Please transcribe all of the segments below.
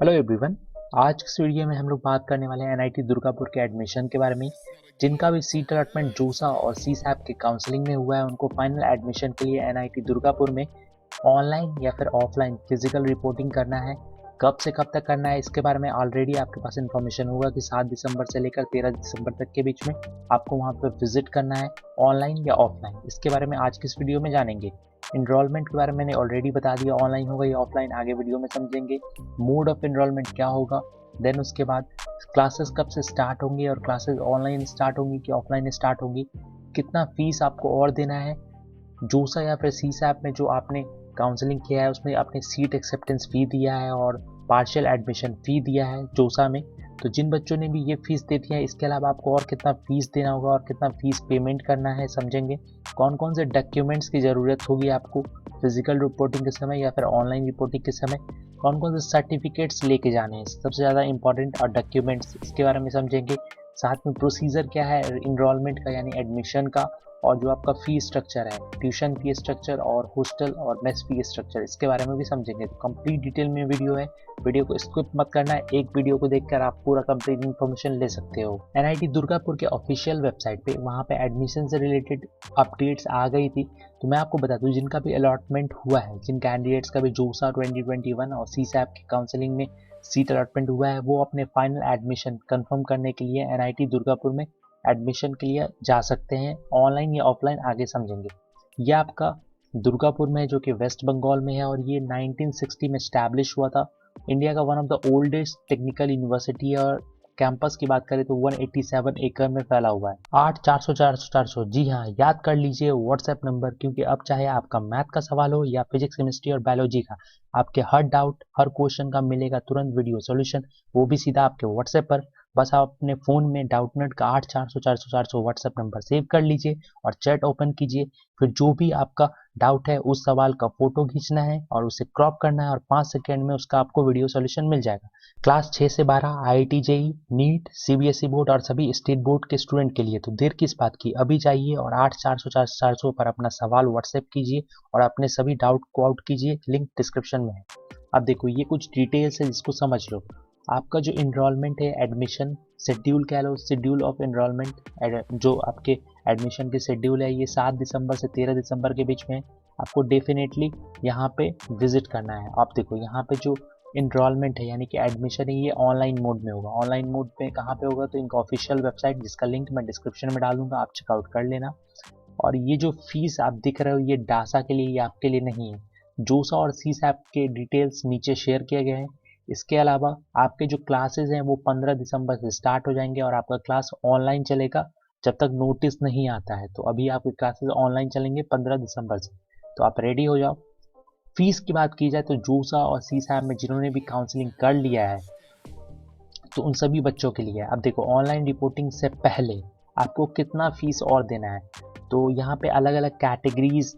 Hello everyone. आज की इस वीडियो में हम लोग बात करने वाले हैं एनआईटी दुर्गापुर के एडमिशन के बारे में। जिनका भी सीट अलॉटमेंट जोसा और सीसैप के काउंसलिंग में हुआ है उनको फाइनल एडमिशन के लिए एनआईटी दुर्गापुर में ऑनलाइन या फिर ऑफलाइन फिजिकल रिपोर्टिंग करना है। कब से कब तक करना है इसके बारे में ऑलरेडी आपके पास इन्फॉर्मेशन होगा कि 7 दिसंबर से लेकर 13 दिसंबर तक के बीच में आपको वहाँ पर विजिट करना है, ऑनलाइन या ऑफलाइन। इसके बारे में आज की इस वीडियो में जानेंगे। इनरोलमेंट के बारे में मैंने ऑलरेडी बता दिया, ऑनलाइन होगा या ऑफलाइन आगे वीडियो में समझेंगे। मोड ऑफ इनरोलमेंट क्या होगा, देन उसके बाद क्लासेस कब से स्टार्ट होंगी और क्लासेस ऑनलाइन स्टार्ट होंगी कि ऑफलाइन स्टार्ट होंगी, कितना फीस आपको और देना है, जोसा या फिर सीसैप में जो आपने काउंसलिंग किया है उसमें आपने सीट एक्सेप्टेंस फ़ी दिया है और पार्शियल एडमिशन फ़ी दिया है जोसा में। तो जिन बच्चों ने भी ये फ़ीस दे दी है इसके अलावा आपको और कितना फ़ीस देना होगा और कितना फ़ीस पेमेंट करना है समझेंगे। कौन कौन से डॉक्यूमेंट्स की ज़रूरत होगी आपको फिजिकल रिपोर्टिंग के समय या फिर ऑनलाइन रिपोर्टिंग के समय, कौन कौन से सर्टिफिकेट्स लेके जाने हैं सबसे ज़्यादा इंपॉर्टेंट, और डॉक्यूमेंट्स इसके बारे में समझेंगे। साथ में प्रोसीजर क्या है इनरोलमेंट का यानी एडमिशन का, और जो आपका फ़ी स्ट्रक्चर है, ट्यूशन फ़ी स्ट्रक्चर और हॉस्टल और मेस फ़ी स्ट्रक्चर, इसके बारे में भी समझेंगे। तो कंप्लीट डिटेल में वीडियो है, वीडियो को स्किप मत करना है। एक वीडियो को देखकर आप पूरा कंप्लीट इन्फॉर्मेशन ले सकते हो। एनआईटी दुर्गापुर के ऑफिशियल वेबसाइट पे वहाँ पे एडमिशन से रिलेटेड अपडेट्स आ गई थी। तो मैं आपको बता दूँ जिनका भी अलॉटमेंट हुआ है, जिन कैंडिडेट्स का भी जोसा 2021 और सीसैप की काउंसलिंग में सीट अलॉटमेंट हुआ है, वो अपने फाइनल एडमिशन कंफर्म करने के लिए एनआईटी दुर्गापुर में एडमिशन के लिए जा सकते हैं। ऑनलाइन या ऑफलाइन आगे समझेंगे। ये आपका दुर्गापुर में जो कि वेस्ट बंगाल में है और ये 1960 में स्टैब्लिश हुआ था। इंडिया का one of the oldest technical university है और कैंपस की बात करें तो 187 एकड़ में फैला हुआ है। 8 400 400 400, जी हाँ, याद कर लीजिए व्हाट्सएप नंबर, क्योंकि अब चाहे आपका मैथ का सवाल हो या फिजिक्स केमिस्ट्री और बायोलॉजी का, आपके हर डाउट हर क्वेश्चन का मिलेगा तुरंत वीडियो सॉल्यूशन, वो भी सीधा आपके व्हाट्सएप पर। बस आप अपने फ़ोन में डाउटनेट का 8 400 400 400 व्हाट्सएप नंबर सेव कर लीजिए और चैट ओपन कीजिए। फिर जो भी आपका डाउट है उस सवाल का फोटो खींचना है और उसे क्रॉप करना है और 5 सेकेंड में उसका आपको वीडियो सॉल्यूशन मिल जाएगा। क्लास 6 से 12 IIT JEE NEET CBSE board और सभी स्टेट बोर्ड के स्टूडेंट के लिए। तो देर किस बात की, अभी जाइए और 8 400 400 400 पर अपना सवाल व्हाट्सएप कीजिए और अपने सभी डाउट को आउट कीजिए, लिंक डिस्क्रिप्शन में है। अब देखो ये कुछ डिटेल्स है जिसको समझ लो। आपका जो इनरोलमेंट है, एडमिशन शेड्यूल कह लो, शेड्यूल ऑफ इनरोलमेंट, जो आपके एडमिशन के शेड्यूल है ये 7 दिसंबर से 13 दिसंबर के बीच में है। आपको डेफिनेटली यहाँ पे विजिट करना है। आप देखो यहाँ पे जो इनरोलमेंट है यानी कि एडमिशन है ये ऑनलाइन मोड में होगा। ऑनलाइन मोड में कहाँ पे होगा, तो इनका ऑफिशियल वेबसाइट जिसका लिंक मैं डिस्क्रिप्शन में डालूंगा, आप चेकआउट कर लेना। और ये जो फीस आप दिख रहे हो ये डासा के लिए, ये आपके लिए नहीं है। जोसा और सीसैप के डिटेल्स नीचे शेयर किए गए हैं। इसके अलावा आपके जो क्लासेस हैं वो 15 दिसंबर से स्टार्ट हो जाएंगे और आपका क्लास ऑनलाइन चलेगा जब तक नोटिस नहीं आता है। तो अभी आपके क्लासेस ऑनलाइन चलेंगे 15 दिसंबर से, तो आप रेडी हो जाओ। फीस की बात की जाए तो जोसा और सीसैप में जिन्होंने भी काउंसलिंग कर लिया है तो उन सभी बच्चों के लिए अब देखो ऑनलाइन रिपोर्टिंग से पहले आपको कितना फीस और देना है। तो यहाँ पे अलग अलग कैटेगरीज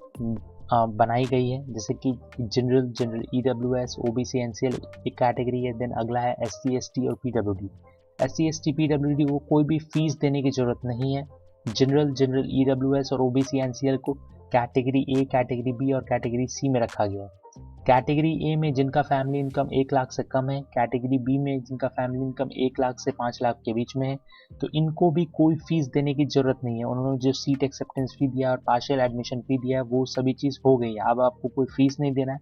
बनाई गई है, जैसे कि general, general EWS, OBC, NCL एक कैटेगरी है। देन अगला है एससी एसटी और पीडब्ल्यूडी। एससी एसटी पीडब्ल्यूडी को कोई भी फीस देने की जरूरत नहीं है। जनरल, जनरल ईडब्ल्यूएस और ओबीसी एनसीएल को कैटेगरी ए, कैटेगरी बी और कैटेगरी सी में रखा गया है। कैटेगरी ए में जिनका फैमिली इनकम 1 लाख से कम है, कैटेगरी बी में जिनका फैमिली इनकम 1 लाख से 5 लाख के बीच में है, तो इनको भी कोई फीस देने की जरूरत नहीं है। उन्होंने जो सीट एक्सेप्टेंस फी दिया और पार्शियल एडमिशन फी दिया है वो सभी चीज़ हो गई है, अब आपको कोई फीस नहीं देना है।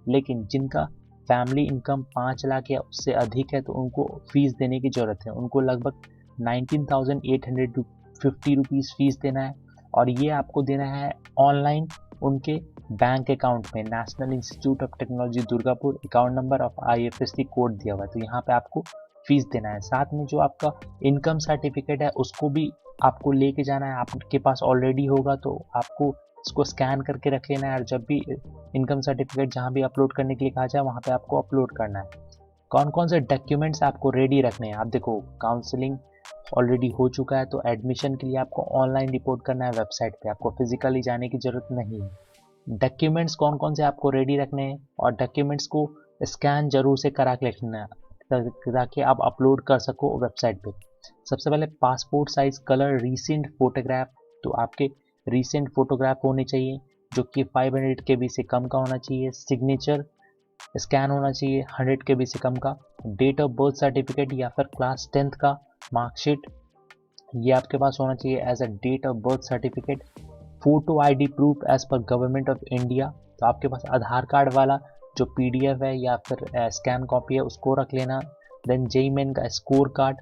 लेकिन जिनका फैमिली इनकम 5 लाख या उससे अधिक है तो उनको फीस देने की जरूरत है। उनको लगभग 19,850 रुपीज़ फीस देना है और ये आपको देना है ऑनलाइन उनके बैंक अकाउंट में। National institute of technology Durgapur, account number और आईएफएससी कोड दिया हुआ है, तो यहाँ पे आपको फीस देना है। साथ में जो आपका इनकम सर्टिफिकेट है उसको भी आपको लेके जाना है। आपके पास ऑलरेडी होगा तो आपको इसको स्कैन करके रख लेना है और जब भी इनकम सर्टिफिकेट जहाँ भी अपलोड करने के लिए कहा जाए वहाँ पे आपको अपलोड करना है। कौन कौन से डॉक्यूमेंट्स आपको रेडी रखने हैं, आप देखो काउंसलिंग ऑलरेडी हो चुका है तो एडमिशन के लिए आपको ऑनलाइन रिपोर्ट करना है वेबसाइट पे, आपको फिजिकली जाने की जरूरत नहीं है। डॉक्यूमेंट्स कौन कौन से आपको रेडी रखने हैं और डॉक्यूमेंट्स को स्कैन जरूर से करा के रखना है ताकि आप अपलोड कर सको वेबसाइट पे। सबसे पहले passport size colour recent photograph, तो आपके रीसेंट फोटोग्राफ होने चाहिए जो कि 500 KB से कम का होना चाहिए। सिग्नेचर स्कैन होना चाहिए 100 KB से कम का, डेट ऑफ बर्थ सर्टिफिकेट या फिर क्लास 10th का मार्कशीट ये आपके पास होना चाहिए as a date of birth certificate, photo ID proof as per government of India. तो आपके पास आधार कार्ड वाला जो पीडीएफ है या फिर स्कैन कॉपी है उसको रख लेना। देन जेई मेन का score card,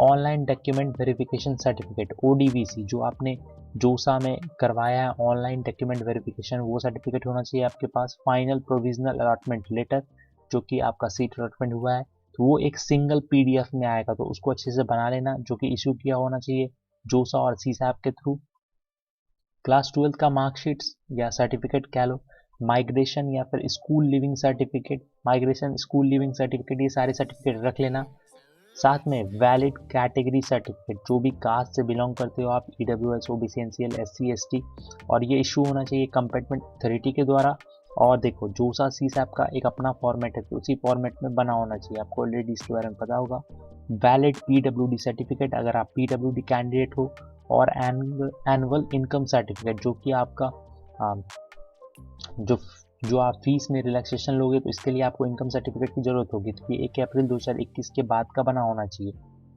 online document verification certificate ODVC जो आपने जोसा में करवाया है ऑनलाइन डॉक्यूमेंट वेरिफिकेशन वो सर्टिफिकेट होना चाहिए आपके पास। फाइनल प्रोविजनल अलॉटमेंट लेटर जो कि आपका सीट अलॉटमेंट हुआ है तो वो एक सिंगल पीडीएफ में आएगा तो उसको अच्छे से बना लेना जो कि इशू किया होना चाहिए जोसा और सीसैप के थ्रू। क्लास 12 का मार्कशीट्स या सर्टिफिकेट कह लो, माइग्रेशन या फिर school leaving certificate, migration school leaving certificate ये सारे सर्टिफिकेट रख लेना। साथ में वैलिड कैटेगरी सर्टिफिकेट जो भी कास्ट से बिलोंग करते हो आप, EWS, OBC, NCL, SC, ST, और ये इशू होना चाहिए कंपेटेंट अथॉरिटी के द्वारा। और देखो जोसा सीसैप का एक अपना फॉर्मेट है तो उसी फॉर्मेट में बना होना चाहिए, आपको ऑलरेडी इसके बारे में पता होगा। वैलिड पीडब्ल्यूडी सर्टिफिकेट अगर आप पीडब्ल्यूडी कैंडिडेट हो, और एनुअल इनकम सर्टिफिकेट जो कि आपका जो जो आप फीस में रिलैक्सेशन लोगे तो इसके लिए आपको इनकम सर्टिफिकेट की ज़रूरत होगी तो ये 1 अप्रैल 2021 के बाद का बना होना चाहिए।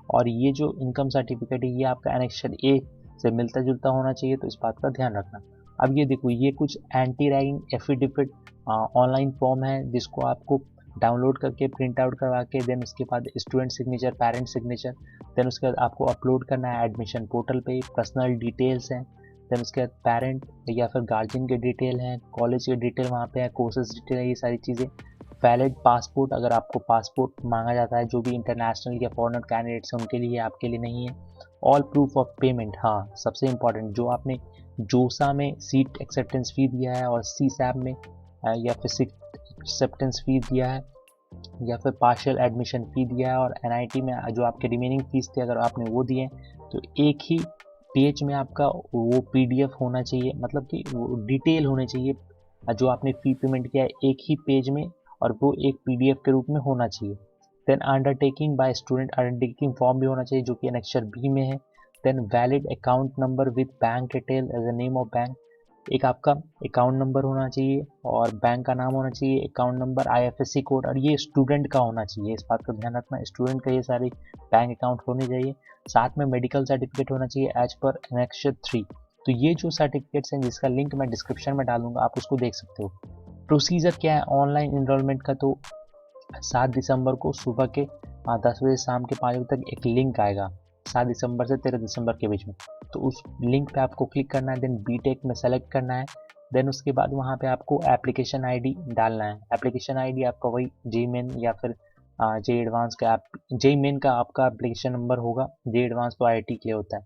और ये जो इनकम सर्टिफिकेट है ये आपका एनेक्शन ए से मिलता जुलता होना चाहिए तो इस बात का ध्यान रखना। अब ये देखो ये कुछ anti ragging affidavit online form है जिसको आपको डाउनलोड करके प्रिंट आउट करवा के देन उसके बाद student signature, parent signature, then उसके बाद आपको अपलोड करना है एडमिशन पोर्टल पे। पर्सनल डिटेल्स हैं, देन उसके बाद पेरेंट या फिर गार्जियन के डिटेल हैं, कॉलेज के डिटेल वहाँ पे है, कोर्सेज डिटेल है, ये सारी चीज़ें। वैलिड पासपोर्ट अगर आपको पासपोर्ट मांगा जाता है जो भी इंटरनेशनल या फॉरेनर कैंडिडेट्स हैं उनके लिए, आपके लिए नहीं है। ऑल प्रूफ ऑफ पेमेंट, हाँ सबसे इम्पॉर्टेंट जो आपने जोसा में सीट एक्सेप्टेंस फी दिया है और सी सैप में या फिर सीट एक्सेप्टेंस फी दिया है या फिर पार्शियल एडमिशन फी दिया है और एनआईटी में जो आपके रिमेनिंग फीस थे अगर आपने वो दिए तो एक ही पेज में आपका वो पीडीएफ होना चाहिए, मतलब कि वो डिटेल होने चाहिए जो आपने फी पेमेंट किया है एक ही पेज में और वो एक पीडीएफ के रूप में होना चाहिए। Then undertaking by student undertaking form भी होना चाहिए जो कि एनेक्चर बी में है। Then valid account number with bank detail as a name of bank, एक आपका अकाउंट नंबर होना चाहिए और बैंक का नाम होना चाहिए, अकाउंट नंबर, आईएफएससी कोड, और ये स्टूडेंट का होना चाहिए, इस बात का ध्यान रखना स्टूडेंट का ये सारे बैंक अकाउंट होने चाहिए। साथ में मेडिकल सर्टिफिकेट होना चाहिए एज पर एनेक्चर 3। तो ये जो सर्टिफिकेट्स हैं जिसका लिंक मैं डिस्क्रिप्शन में डालूंगा आप उसको देख सकते हो। प्रोसीजर क्या है ऑनलाइन इनरोलमेंट का, तो 7 दिसंबर को सुबह के 10 बजे शाम के 5 बजे तक एक लिंक आएगा 7 दिसंबर से 13 दिसंबर के बीच में, तो उस लिंक पे आपको क्लिक करना है, देन बीटेक में सेलेक्ट करना है। देन उसके बाद वहाँ पे आपको एप्लीकेशन आईडी डालना है। एप्लीकेशन आईडी आपका वही जेई मेन या फिर जेई एडवांस का जेई मेन का आपका एप्लीकेशन नंबर होगा, जेई एडवांस तो आईआईटी के लिए होता है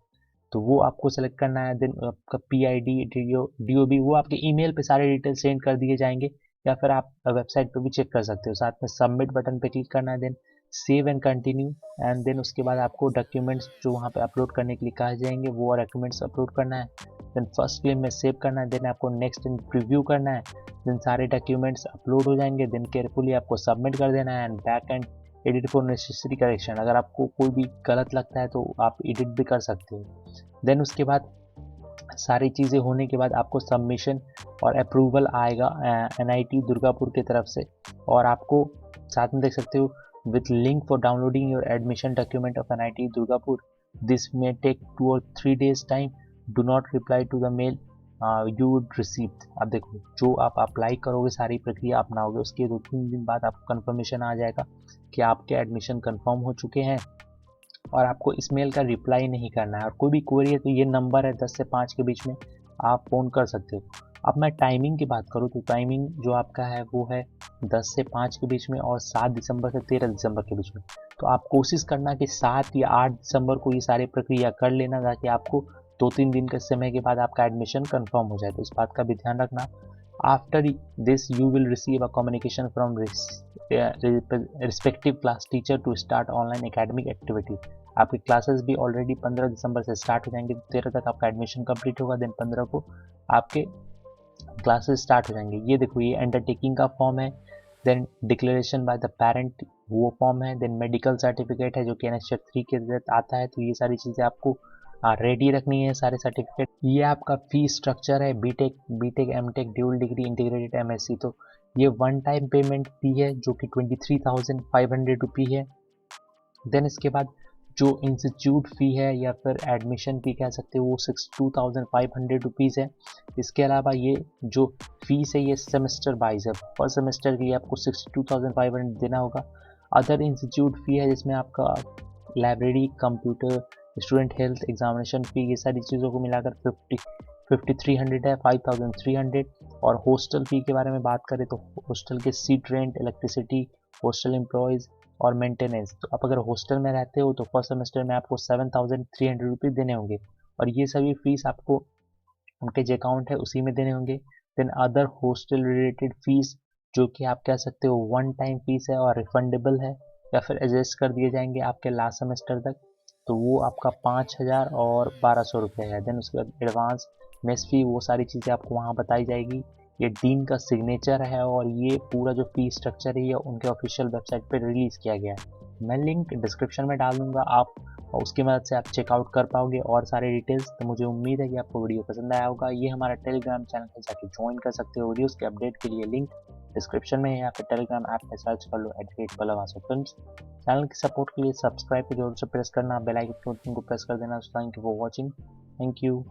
तो वो आपको सेलेक्ट करना है। देन आपका पीआईडी, डीओबी वो आपके ईमेल पे सारे डिटेल सेंड कर दिए जाएंगे या फिर आप वेबसाइट पे भी चेक कर सकते हो। साथ में सबमिट बटन पे क्लिक करना है, then save and continue, and then उसके बाद आपको डॉक्यूमेंट्स जो वहाँ पे अपलोड करने के लिए कहा जाएंगे वो डॉक्यूमेंट्स अपलोड करना है। देन फर्स्ट फ्रेम में सेव करना है, देन आपको नेक्स्ट इन प्रीव्यू करना है, देन सारे डॉक्यूमेंट्स अपलोड हो जाएंगे, देन केयरफुली आपको सबमिट कर देना है and back and edit for necessary correction. अगर आपको कोई भी गलत लगता है तो आप एडिट भी कर सकते हो। देन उसके बाद सारी चीज़ें होने के बाद आपको सबमिशन और अप्रूवल आएगा एनआईटी दुर्गापुर की तरफ से, और आपको साथ में देख सकते हो with link for downloading your admission document of NIT Durgapur, this may take 2 और 3 days time, do not reply to the mail you would receive. अब देखो जो आप अप्लाई करोगे सारी प्रक्रिया अपनाओगे उसके 2-3 दिन बाद आपको कंफर्मेशन आ जाएगा कि आपके एडमिशन कंफर्म हो चुके हैं और आपको इस मेल का रिप्लाई नहीं करना है। और कोई भी क्वेरी है तो ये नंबर है 10 से 5 के बीच में आप फ़ोन कर सकते हो। अब मैं टाइमिंग की बात करूँ तो टाइमिंग जो आपका है वो है 10 से 5 के बीच में और 7 दिसंबर से 13 दिसंबर के बीच में। तो आप कोशिश करना कि 7 या 8 दिसंबर को ये सारी प्रक्रिया कर लेना ताकि आपको 2-3 दिन के समय के बाद आपका एडमिशन कंफर्म हो जाए, तो इस बात का भी ध्यान रखना। After this you will receive a communication from respective class teacher to start online academic activity. आपकी क्लासेस भी ऑलरेडी 15 दिसंबर से स्टार्ट हो जाएंगे, 13 तक आपका एडमिशन कंप्लीट होगा, देन 15 को आपके क्लासेस स्टार्ट हो जाएंगे। ये देखो ये अंडरटेकिंग का फॉर्म है, then declaration by the parent वो फॉर्म है, देन मेडिकल सर्टिफिकेट है जो कि एनेक्चर 3 के तहत आता है। तो ये सारी चीज़ें आपको रेडी रखनी है सारे सर्टिफिकेट। ये आपका फी स्ट्रक्चर है BTech, MTech, dual degree, integrated MSc. तो ये वन टाइम पेमेंट फी है जो कि 23,500 रुपी है। देन इसके बाद जो इंस्टीट्यूट फ़ी है या फिर एडमिशन फ़ी कह सकते हो वो 62,500 रुपीज़ है। इसके अलावा ये जो फीस है ये सेमेस्टर वाइज है, फर्स्ट सेमेस्टर की आपको 62,500 देना होगा। अदर इंस्टीट्यूट फ़ी है जिसमें आपका library, computer, student health, examination फ़ी, ये सारी चीज़ों को मिलाकर 5300 है, 5300। और हॉस्टल फ़ी के बारे में बात करें तो हॉस्टल के seat rent, electricity, hostel employees और मेंटेनेंस। तो आप अगर हॉस्टल में रहते हो तो फर्स्ट सेमेस्टर में आपको 7,300 रुपीज़ देने होंगे और ये सभी फीस आपको उनके जो अकाउंट है उसी में देने होंगे। Then other hostel related fees जो कि आप कह सकते हो वन टाइम फीस है और रिफंडेबल है या फिर एडजस्ट कर दिए जाएंगे आपके लास्ट सेमेस्टर तक, तो वो आपका 5,000 और 1,200 रुपये है। देन उसके बाद एडवांस मेस फी, वो सारी चीज़ें आपको वहाँ बताई जाएगी। ये डीन का सिग्नेचर है और ये पूरा जो फी स्ट्रक्चर है ये उनके ऑफिशियल वेबसाइट पर रिलीज़ किया गया है। मैं लिंक डिस्क्रिप्शन में डाल दूंगा, आप उसकी मदद से आप चेकआउट कर पाओगे और सारे डिटेल्स। तो मुझे उम्मीद है कि आपको वीडियो पसंद आया होगा। ये हमारा टेलीग्राम चैनल है, जाके ज्वाइन कर सकते हो। वीडियोस के अपडेट के लिए लिंक डिस्क्रिप्शन में है या फिर टेलीग्राम ऐप में सर्च कर लो @पलवासो फिल्म्स। चैनल की सपोर्ट के लिए सब्सक्राइब को जरूर से प्रेस करना, बेल आइकन को प्रेस कर देना। Thank you for watching. Thank you.